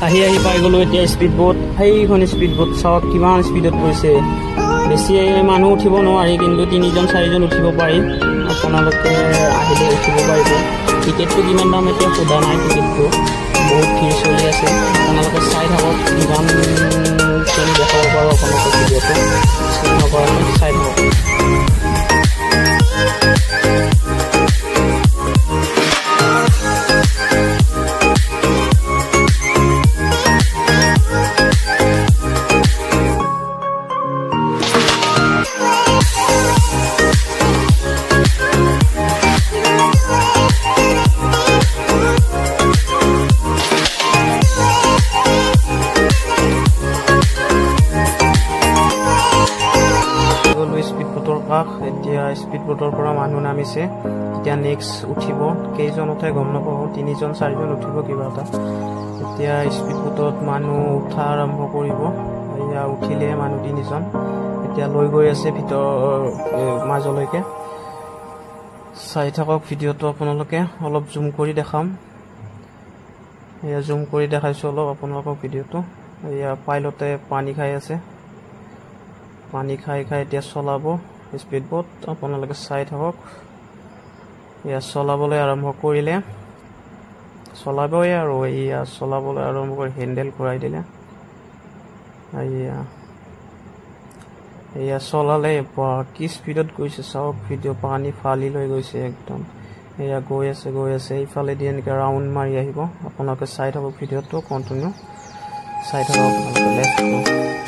আহি পাই গ'লো এতিয়া স্পীড বোট সেইখন স্পীড বোট চাওক কিমান স্পীডত গৈছে বেছি মানুহ উঠিব নোৱাৰি কিন্তু 3জন 4জন উঠিব পাৰি আপোনালোকে আহিলে উঠিব পাৰিব টিকেটটো কিমান দাম এতিয়া সোধা নাই টিকেটটো বহুত ভিৰ চলি আছে আপোনালোকে চাই থাকক কিমান ট্ৰেইন দেখাব পাৰোঁ আপোনালোকে ভিডিঅ'টো স্কিপ নকৰাকৈ চাই থাকক স্পীড বোটৰ কাষ এতিয়া স্পীড বোটৰ পৰা মানুহ নামিছে এতিয়া নেক্সট উঠিব কেইজন উঠে গম নাপাব 3জন 4জন উঠিব কিবা এটা এতিয়া স্পীড বোটত মানুহ উঠা আৰম্ভ কৰিব এয়া উঠিলে মানুহ 3জন এতিয়া লৈ গৈ আছে ভিতৰ মাজলৈকে চাই থাকক ভিডিঅ'টো আপোনালোকে অলপ জুম কৰি দেখাম এয়া জুম কৰি দেখাইছো অলপ আপোনালোকক ভিডিঅ'টো এয়া পাইলটে পানী খাই আছে পানী খাই এতিয়া চলাব স্পীড বোট আপোনালোকে চাই থাকক এয়া চলাবলৈ আৰম্ভ কৰিলে চলাবই আৰু এয়া চলাবলৈ আৰম্ভ কৰি হেণ্ডেল ঘূৰাই দিলে এয়া চলালে কি স্পীডত গৈছে চাওক ভিডিঅ' পানী ফালি লৈ গৈছে একদম এয়া গৈ আছে এইফালেদি এনেকৈ ৰাউণ্ড মাৰি আহিব আপোনালোকে চাই থাকক ভিডিঅ'টো কণ্টিনিউ চাই থাকক আপোনালোকে লেটছ গো